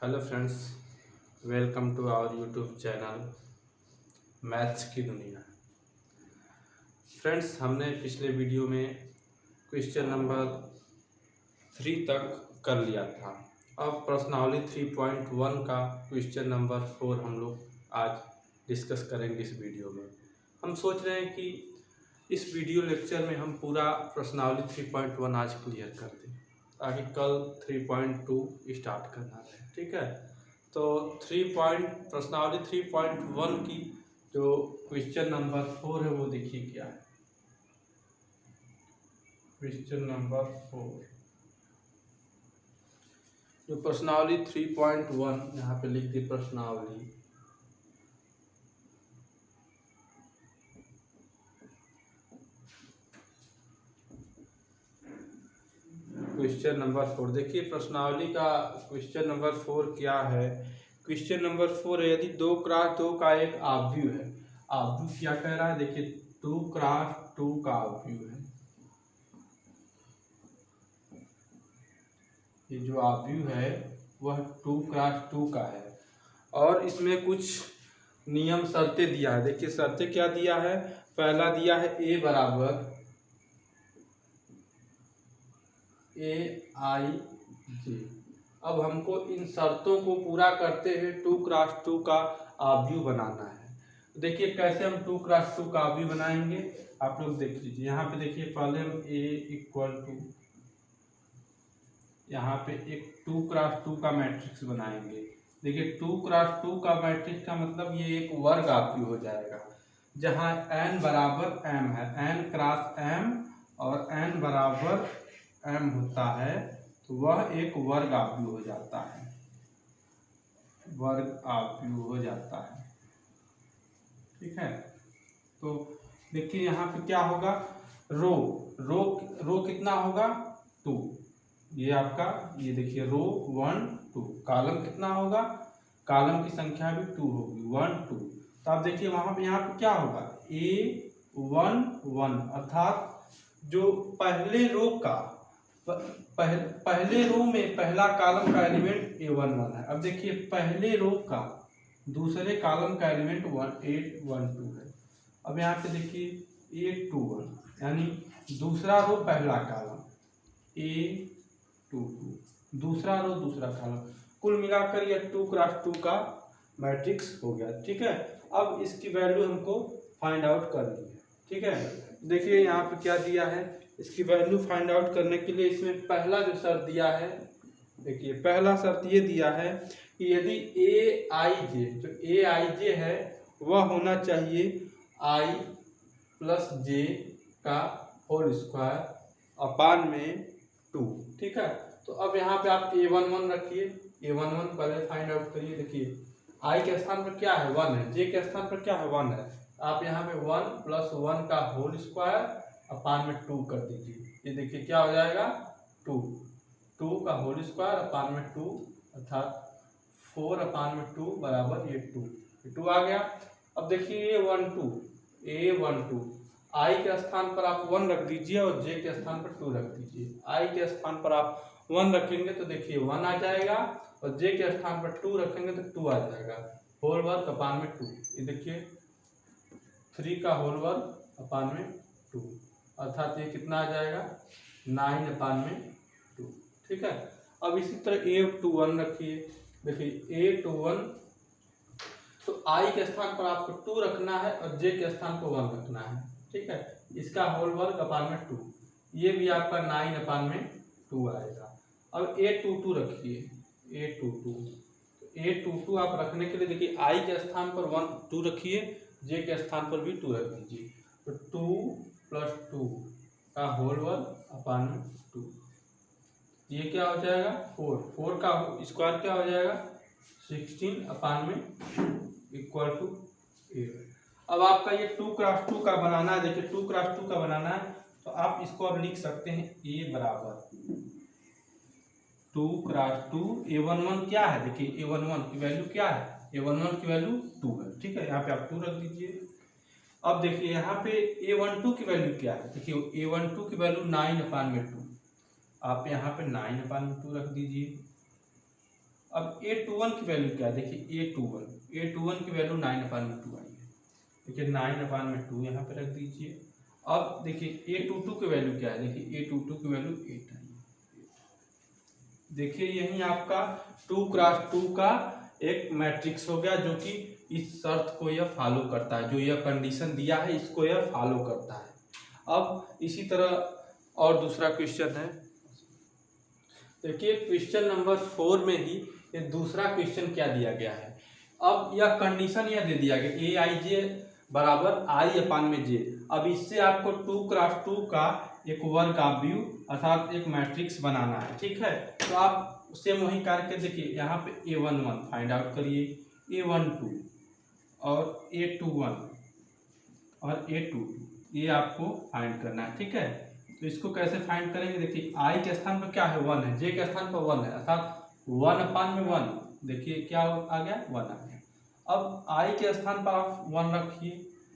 Hello friends, welcome to our YouTube channel maths की दुनिया। Friends, हमने पिछले वीडियो में क्वेश्चन नंबर 3 तक कर लिया था। अब प्रश्नावली 3.1 का क्वेश्चन नंबर 4 हम लोग आज डिस्कस करेंगे इस वीडियो में। हम सोच रहे हैं कि इस वीडियो लेक्चर में हम पूरा प्रश्नावली 3.1 आज क्लियर कर दें ताकि कल 3.2 स्टार्ट करना है। ठीक है, तो प्रश्नावली 3.1 की जो क्वेश्चन नंबर 4 है वो देखिए क्या है। क्वेश्चन नंबर 4 जो प्रश्नावली 3.1 यहाँ पे लिख दी प्रश्नावली। क्वेश्चन नंबर 4 देखिए, प्रश्नावली का क्वेश्चन नंबर 4 क्या है। क्वेश्चन नंबर 4 है, यदि 2 क्रॉस 2 का एक आव्यूह है। आव्यूह क्या कह रहा है, देखिए 2 क्रॉस 2 का आव्यूह है। ये जो आव्यूह है वह 2 क्रॉस 2 का है और इसमें कुछ नियम शर्तें दिया है। देखिए शर्तें क्या दिया है। पहला दिया है ए बराबर AIJ। अब हमको इन शर्तों को पूरा करते हुए 2 क्रॉस 2 का आव्यूह बनाना है। देखिए कैसे हम 2 क्रॉस 2 का आव्यूह बनाएंगे, आप लोग देख लीजिए। यहाँ पे देखिए पहले हम A इक्वल टू, यहाँ पे एक 2 क्रॉस 2 का मैट्रिक्स बनाएंगे। देखिए 2 क्रॉस 2 का मैट्रिक्स का मतलब ये एक वर्ग आव्यूह हो जाएगा, जहाँ n बराबर m है, n क्रॉस m और n बराबर m होता है, तो वह एक वर्ग आव्यूह हो जाता है। वर्ग आव्यूह हो जाता है। ठीक है, तो देखिए यहाँ पे क्या होगा, रो रो रो कितना होगा 2। ये आपका, ये देखिए रो 1 2। कॉलम कितना होगा, कॉलम की संख्या भी 2 होगी, 1 2। तो आप देखिए वहां पे यहाँ पे क्या होगा, A1 1, अर्थात जो पहले रो का पहले रो में पहला कॉलम का एलिमेंट A1 1 है। अब देखिए पहले रो का दूसरे कॉलम का एलिमेंट 8 1 2 है। अब यहाँ पे देखिए 8 2 1, यानी दूसरा रो पहला कॉलम, A 2 2, दूसरा रो दूसरा कॉलम, कुल मिलाकर यह 2 क्रॉस 2 का मैट्रिक्स हो गया। ठीक है, अब इसकी वैल्यू हमको फाइंड आउट करनी है। ठीक है, देखिए यहाँ पे क्या दिया है, इसकी वैल्यू फाइंड आउट करने के लिए इसमें पहला जो शर्त दिया है, देखिए पहला शर्त ये दिया है कि यदि AIJ, जो AIJ है वह होना चाहिए I प्लस J का होल स्क्वायर अपान में 2। ठीक है, तो अब यहाँ पे आप A11 रखिए, A11 पहले फाइंड आउट करिए। देखिए I के स्थान पर क्या है 1 है, J के स्थान पर क्या है 1 है, आप यहाँ पे 1 प्लस 1 का होल स्क्वायर अपान में 2 कर दीजिए। ये देखिए क्या हो जाएगा 2 का होल स्क्वायर अपान में 2, अर्थात 4 अपान में 2 बराबर ये 2 आ गया। अब देखिए A12 I के स्थान पर आप 1 रख दीजिए और J के स्थान पर 2 रख दीजिए। I के स्थान पर आप 1 रखेंगे तो देखिए 1 आ जाएगा और J के स्थान पर 2 रखेंगे तो 2 आ जाएगा। होल वर्ग अपान में 2, ये देखिए 3 का होल वर्ग अपान में 2, अर्थात ये कितना आ जाएगा 9 अपान में 2। ठीक है, अब इसी तरह A21 रखिए। देखिए A21, तो I के स्थान पर आपको 2 रखना है और J के स्थान पर 1 रखना है। ठीक है, इसका होल वर्ग अपान में 2, ये भी आपका 9 अपान में 2 आएगा। अब A22 रखिए, A22 आप रखने के लिए देखिए I के स्थान पर 2 रखिए, J के स्थान पर भी 2 रख दीजिए, तो 2 प्लस 2 का होल वर्ग अपान में 2, ये क्या हो जाएगा 4 का स्क्वायर क्या हो जाएगा 16 अपान में इक्वल टू 8। अब आपका ये 2 क्रॉस 2 का बनाना है। देखिए 2 क्रॉस 2 का बनाना है तो आप इसको अब लिख सकते हैं A बराबर 2 क्रॉस 2। A11 क्या है, देखिए A11 की वैल्यू क्या है, A11 की वैल्यू 2 है। ठीक है, यहाँ पे आप 2 रख दीजिए। अब देखिए यहाँ पे A12 की वैल्यू क्या है, देखिए A12 की वैल्यू 9 अपान में 2, आप यहाँ पे 9 अपान में 2 रख दीजिए। अब A21 की वैल्यू क्या है, देखिए A21 की वैल्यू 9/2 आई है। देखिए 9/2 यहाँ पे रख दीजिए। अब देखिए A22 की वैल्यू क्या है, देखिए A22 की वैल्यू 8 आई है। देखिए यही आपका 2x2 का एक मैट्रिक्स हो गया, जो कि इस शर्त को यह फॉलो करता है, जो यह कंडीशन दिया है इसको यह फॉलो करता है। अब इसी तरह और दूसरा क्वेश्चन है, देखिए क्वेश्चन नंबर 4 में ही ये दूसरा क्वेश्चन क्या दिया गया है। अब यह कंडीशन यह दे दिया गया Aij बराबर I/J। अब इससे आपको 2x2 का एक वर्गाव्यू अर्थात एक मैट्रिक्स बनाना है, ठीक है। तो आप सेम वही करके देखिए, यहाँ पे A11 फाइंड आउट करिए, A12 और A21 और A22 ये आपको फाइंड करना है, ठीक है। तो इसको कैसे फाइंड करेंगे, देखिए I के स्थान पर क्या है 1 है, J के स्थान पर 1 है, अर्थात 1/1, देखिए क्या आ गया 1 आ गया। अब I के स्थान पर आप 1 रखिए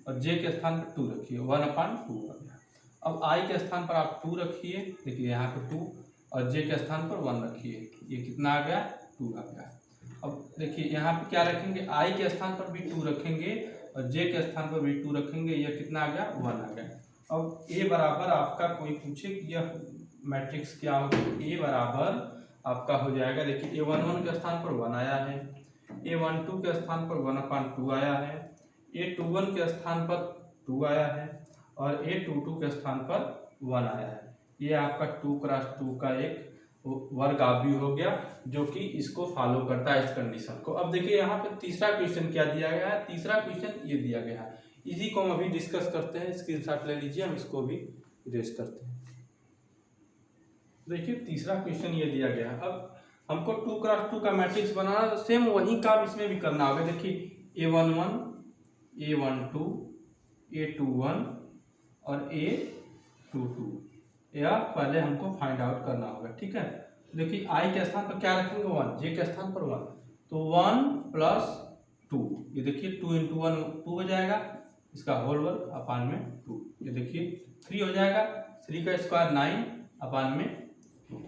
और J के स्थान पर 2 रखिए, 1/2 आ गया। अब I के स्थान पर आप 2 रखिए, देखिए यहाँ पे 2, और J के स्थान पर 1 रखिए, ये कितना आ गया 2 आ गया। अब देखिए यहाँ पे क्या रखेंगे, I के स्थान पर भी 2 रखेंगे और J के स्थान पर भी 2 रखेंगे, यह कितना आ गया 1 आ गया। अब A बराबर आपका कोई पूछे कि यह मैट्रिक्स क्या होगा, A बराबर आपका हो जाएगा, देखिए A11 के स्थान पर 1 आया है, A12 के स्थान पर 1/2 आया है, A21 के स्थान पर 2 आया है और A22 के स्थान पर 1 आया है। ये आपका 2x2 का एक वर्गाव्यू हो गया, जो कि इसको फॉलो करता है इस कंडीशन को। अब देखिए यहाँ पे तीसरा क्वेश्चन क्या दिया गया है, तीसरा क्वेश्चन ये दिया गया है, इसी को हम अभी डिस्कस करते हैं। स्क्रीनशॉट ले लीजिए, हम इसको भी इरेज करते हैं। देखिए तीसरा क्वेश्चन ये दिया गया है, अब हमको 2x2 का मैट्रिक्स बनाना है, तो सेम वही काम इसमें भी करना होगा। देखिए A11 A12 A21 और A22 यह पहले हमको फाइंड आउट करना होगा, ठीक है। देखिए I के स्थान पर क्या रखेंगे 1, J के स्थान पर 1, तो 1 + 2, ये देखिए 2 × 1 2 हो जाएगा, इसका होल वर्ग अपान में 2, ये देखिए 3 हो जाएगा, 3 का स्क्वायर 9 अपान में 2,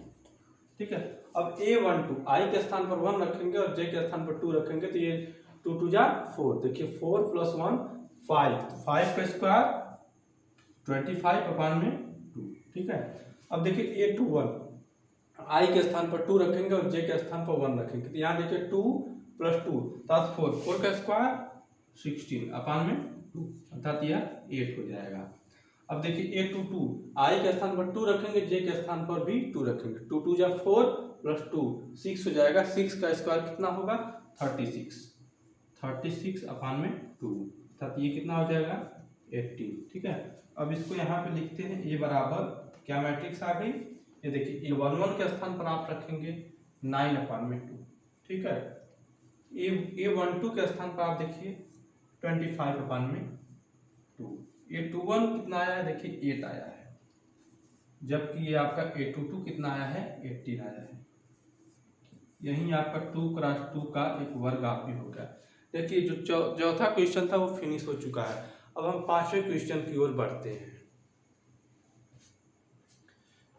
ठीक है। अब A12 I के स्थान पर 1 रखेंगे और J के स्थान पर 2 रखेंगे, तो ये 2 × 2 = 4, देखिए 4 + 1 5, 5 का स्क्वायर 25 अपान में 2, ठीक है। अब देखिए A21 I के स्थान पर 2 रखेंगे और J के स्थान पर 1 रखेंगे, तो यहाँ देखिए 2 + 2 अर्थात 4, 4 का स्क्वायर 16 अपान में 2, अर्थात यह 8 हो जाएगा। अब देखिए A22 I के स्थान पर 2 रखेंगे, J के स्थान पर भी 2 रखेंगे, 2 × 2 = 4 + 2 6 हो जाएगा, 6 का स्क्वायर कितना होगा 36, 36 अपान में 2, अर्थात ये कितना हो जाएगा 18, ठीक है। अब इसको यहाँ पे लिखते हैं, A बराबर क्या मैट्रिक्स आ गई, ये देखिए A11 के स्थान पर आप रखेंगे 9/2, ठीक है। A12 के स्थान पर आप देखिए 25/2, A21 कितना आया है, देखिए 8 आया है, जबकि ये आपका A22 कितना आया है 18 आया है। यही आपका 2x2 का एक वर्गाव्यू हो गया। देखिए जो चौथा क्वेश्चन था वो फिनिश हो चुका है। अब हम पांचवें क्वेश्चन की ओर बढ़ते हैं।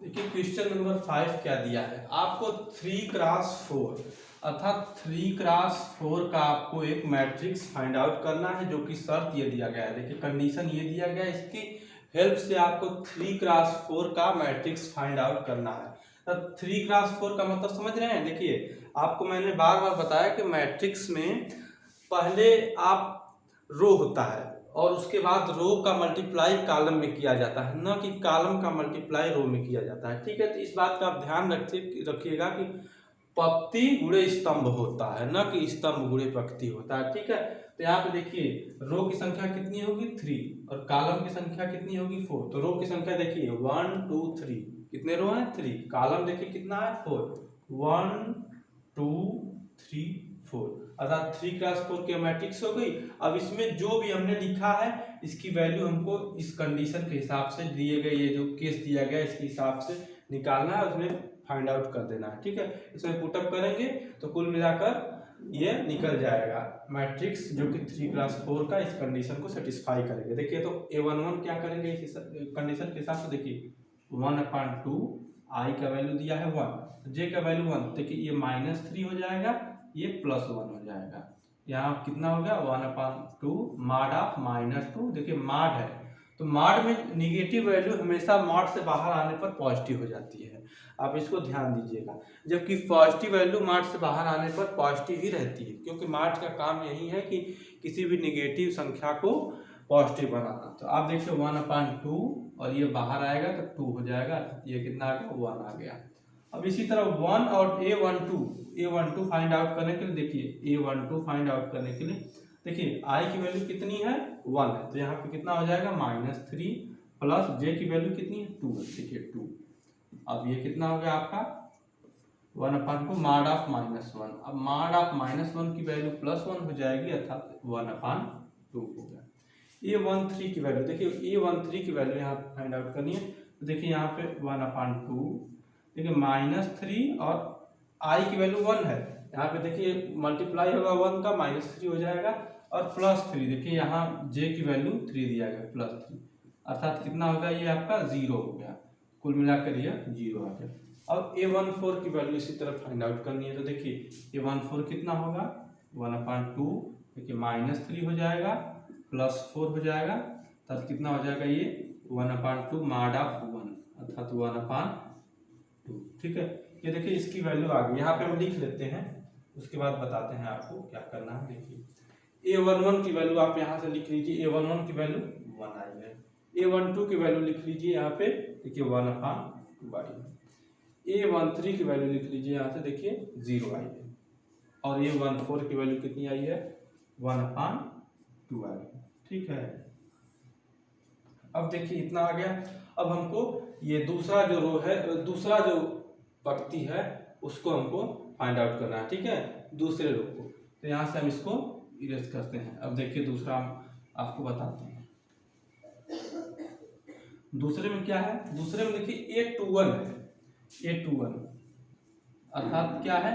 देखिए क्वेश्चन नंबर 5 क्या दिया है आपको, 3x4 अर्थात 3x4 का आपको एक मैट्रिक्स फाइंड आउट करना है, जो कि शर्त ये दिया गया है। देखिए कंडीशन ये दिया गया है, इसकी हेल्प से आपको 3x4 का मैट्रिक्स फाइंड आउट करना है। तब 3x4 का मतलब समझ रहे हैं। देखिए आपको मैंने बार बार बताया कि मैट्रिक्स में पहले आप रो होता है और उसके बाद रो का मल्टीप्लाई कॉलम में किया जाता है, न कि कॉलम का मल्टीप्लाई रो में किया जाता है, ठीक है। तो इस बात का आप ध्यान रखिएगा कि पंक्ति गुणे स्तंभ होता है, न कि स्तंभ गुणे पंक्ति होता है, ठीक है। तो यहाँ पे देखिए रो की संख्या कितनी होगी 3 और कॉलम की संख्या कितनी होगी 4। तो रो की संख्या देखिए 1 2 3, कितने रो हैं 3, कॉलम देखिए कितना है 4, 1 2 3 4, अर्थात 3x4 की मैट्रिक्स हो गई। अब इसमें जो भी हमने लिखा है इसकी वैल्यू हमको इस कंडीशन के हिसाब से दिए गए, ये जो केस दिया गया इसके हिसाब से निकालना है, उसमें फाइंड आउट कर देना है, ठीक है। इसमें पुटअप करेंगे तो कुल मिलाकर ये निकल जाएगा मैट्रिक्स, जो कि 3x4 का इस कंडीशन को सेटिस्फाई करेंगे। देखिए तो A11 क्या करेंगे इस कंडीशन के हिसाब से, देखिए 1/2 आई का वैल्यू दिया है 1, जे का वैल्यू 1, देखिए ये -3 हो जाएगा, ये +1 हो जाएगा। यहाँ कितना हो गया 1/2 मॉड ऑफ -2। देखिए मॉड है तो मॉड में निगेटिव वैल्यू हमेशा मॉड से बाहर आने पर पॉजिटिव हो जाती है, आप इसको ध्यान दीजिएगा। जबकि पॉजिटिव वैल्यू मॉड से बाहर आने पर पॉजिटिव ही रहती है, क्योंकि मॉड का काम यही है कि किसी भी निगेटिव संख्या को पॉजिटिव बनाना। तो आप देखिए 1/2 और ये बाहर आएगा तो 2 हो जाएगा, ये कितना आ गया 1 आ गया। अब इसी तरह 1 और A12 फाइंड आउट करने के लिए, देखिए A12 फाइंड आउट करने के लिए देखिए आई की वैल्यू कितनी है 1 है, तो यहाँ पे कितना हो जाएगा -3 प्लस जे की वैल्यू कितनी है 2 है, देखिए 2। अब ये कितना हो गया आपका 1/2 मॉड ऑफ -1। अब मॉड ऑफ -1 की वैल्यू +1 हो जाएगी, अर्थात 1/2 हो गया। A13 की वैल्यू देखिए, A13 की वैल्यू यहाँ फाइंड आउट करनी है, तो देखिए यहाँ पे 1/2, देखिए -3 और आई की वैल्यू 1 है, यहाँ पे देखिए मल्टीप्लाई होगा 1 का -3 हो जाएगा और +3, देखिए यहाँ जे की वैल्यू 3 दिया गया +3, अर्थात कितना होगा ये आपका 0 हो गया, कुल मिलाकर ये 0 आ गया। अब A14 की वैल्यू इसी तरह फाइंड आउट करनी है, तो देखिए A14 कितना होगा 1/2, देखिए -3 हो जाएगा +4 हो जाएगा, तब कितना हो जाएगा ये 1/2 मॉड ऑफ 1, अर्थात 1/2। ठीक है, ये देखिए इसकी वैल्यू आ गई। यहाँ पे हम लिख लेते हैं, उसके बाद बताते हैं आपको क्या करना है। देखिए A11 की वैल्यू आप यहाँ से लिख लीजिए, A11 की वैल्यू 1 आई है। A12 की वैल्यू लिख लीजिए यहाँ पे, देखिए 1/2 आई है। A13 की वैल्यू लिख लीजिए यहाँ से, देखिए 0 आई है। और A14 की वैल्यू कितनी आई है 1/2 आई है। ठीक है, अब देखिए इतना आ गया। अब हमको ये दूसरा जो रो है, दूसरा जो पंक्ति है उसको हमको फाइंड आउट करना है। ठीक है, दूसरे रो को, तो यहाँ से हम इसको इरेज करते हैं। अब देखिए दूसरा आपको बताते हैं, दूसरे में क्या है, दूसरे में देखिए A21 है, A21 अर्थात क्या है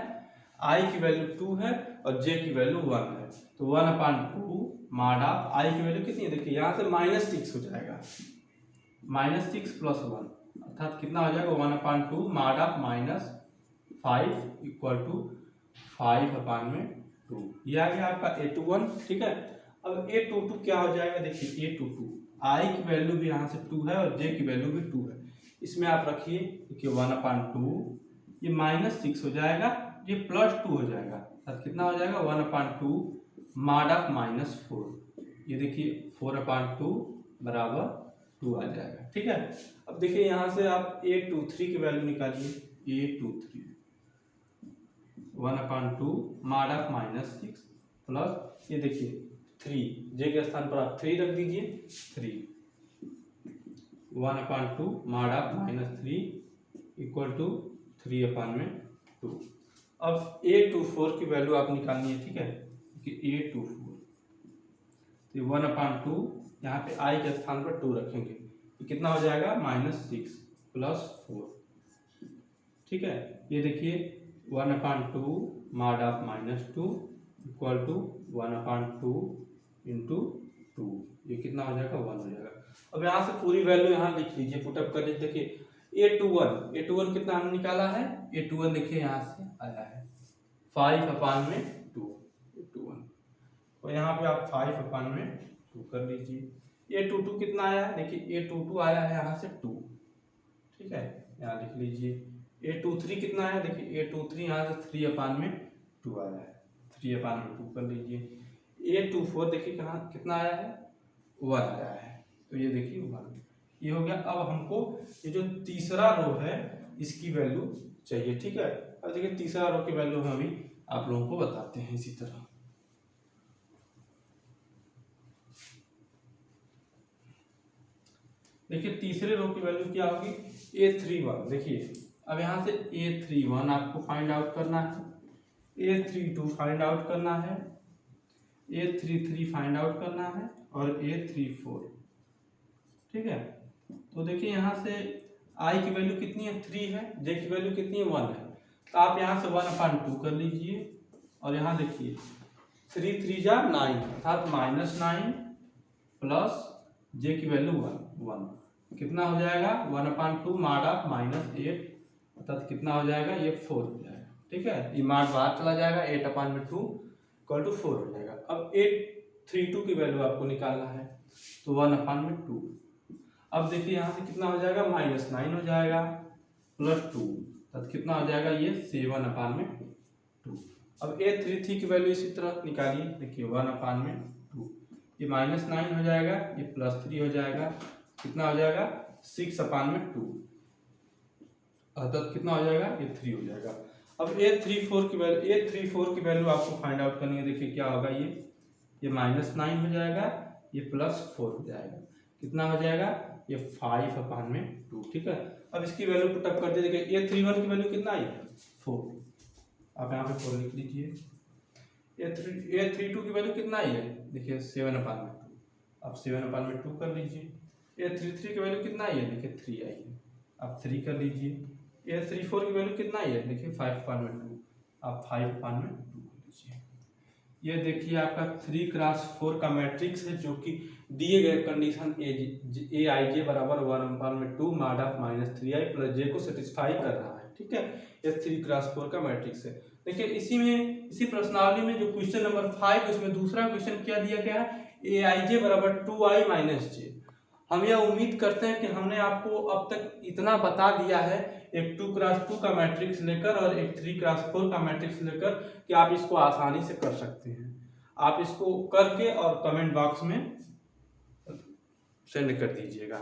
आई की वैल्यू 2 है और जे की वैल्यू 1 है, तो 1/2 मॉड ऑफ आई की वैल्यू कितनी है, देखिए यहाँ से -6 हो जाएगा, -6 + 1 अर्थात कितना हो जाएगा 1/2 मॉड ऑफ -5 = 5/2। ये आ गया आपका A21। ठीक है, अब A22 क्या हो जाएगा, देखिए A22 आई की वैल्यू भी यहाँ से 2 है और जे की वैल्यू भी 2 है, इसमें आप रखिए, देखिए 1/2, ये -6 हो जाएगा, ये +2 हो जाएगा, अर्थात कितना हो जाएगा 1/2 मॉड ऑफ -4, ये देखिए 4/2 बराबर 2 आ जाएगा। ठीक है, अब देखिए यहाँ से आप A23 की वैल्यू निकालिए, A23 1/2 मॉड ऑफ -6 प्लस ये देखिए 3, जे के स्थान पर आप 3 रख दीजिए, 3 1/2 मॉड ऑफ -3 = 3/2। अब A24 की वैल्यू आप निकालनी है। ठीक है, कि A24 तो 1/2 यहाँ पे आई के स्थान पर 2 रखेंगे, तो कितना हो जाएगा -6 + 4। ठीक है, ये देखिए 1/2 मॉड ऑफ -2 = 1/2 × 2, ये कितना हो जाएगा 1 हो जाएगा। अब यहाँ से पूरी वैल्यू यहाँ लिख लीजिए, पुटअप कर लीजिए। देखिए A21 कितना हमने निकाला है, A21 देखिए यहाँ से आया है 5/2 A21, और यहाँ पे आप 5/2 कर लीजिए। A22 कितना आया है, देखिए A22 आया है यहाँ से 2। ठीक है, यहाँ लिख लीजिए। A23 कितना आया, देखिए A23 यहाँ से 3/2 आया है, 3/2 कर लीजिए। A24 देखिए कहाँ कितना आया है 1 आया है, तो ये देखिए 1, ये हो गया। अब हमको ये जो तीसरा रो है इसकी वैल्यू चाहिए। ठीक है, अब देखिए तीसरा रो की वैल्यू हम अभी आप लोगों को बताते हैं। इसी तरह देखिए तीसरे रो की वैल्यू क्या होगी A31। देखिए अब यहाँ से A31 आपको फाइंड आउट करना है, A32 फाइंड आउट करना है, A33 फाइंड आउट करना है और A34। ठीक है, तो देखिए यहाँ से आई की वैल्यू कितनी है 3 है, जे की वैल्यू कितनी है 1 है, तो आप यहाँ से 1/2 कर लीजिए और यहाँ देखिए 3 3 जा 9 अर्थात -9 प्लस जे की वैल्यू 1 कितना हो जाएगा 1/2 मॉड ऑफ -8 अर्थात कितना हो जाएगा, ये 4 हो जाएगा। ठीक है, ये मार्क बाहर चला जाएगा, 8/2 इक्वल टू 4 हो जाएगा। अब 832 की वैल्यू आपको निकालना है, तो 1/2। अब देखिए यहाँ से कितना हो जाएगा, -9 हो जाएगा +2, तब कितना हो जाएगा, ये 7/2। अब 833 की वैल्यू इसी तरह निकालिए, देखिए 1/2, ये -9 हो जाएगा, ये +3 हो जाएगा, कितना हो जाएगा 6/2, अर्थात कितना हो जाएगा, ये 3 हो जाएगा। अब 834 की वैल्यू आपको फाइंड आउट करनी है। देखिए क्या होगा, ये -9 हो जाएगा, ये +4 हो जाएगा, कितना हो जाएगा, ये 5/2। ठीक है, अब इसकी वैल्यू पुट अप कर दीजिए। देखिए 831 की वैल्यू कितना है, 4, आप यहाँ पे 4 लिख लीजिए। 832 की वैल्यू कितना है, देखिए 7/2, आप 7/2 कर लीजिए। 833 की वैल्यू कितना है, देखिए 3 आई है, आप 3 कर लीजिए। 834 की वैल्यू कितना है, देखिए 5/2, आप 5/2 कर लीजिए। ये देखिए आपका 3x4 का मैट्रिक्स है, जो कि दिए गए कंडीशन ए आई जे बराबर 1/2 mod ऑफ -3i + j को सेटिस्फाई कर रहा है। ठीक है, ये 3x4 का मैट्रिक्स है। देखिए इसी प्रश्नावली में जो क्वेश्चन नंबर 5, उसमें दूसरा क्वेश्चन क्या दिया गया है, ए आई जे बराबर 2i - j। हम यह उम्मीद करते हैं कि हमने आपको अब तक इतना बता दिया है, एक 2x2 का मैट्रिक्स लेकर और एक 3x4 का मैट्रिक्स लेकर, कि आप इसको आसानी से कर सकते हैं। आप इसको करके और कमेंट बॉक्स में सेंड कर दीजिएगा।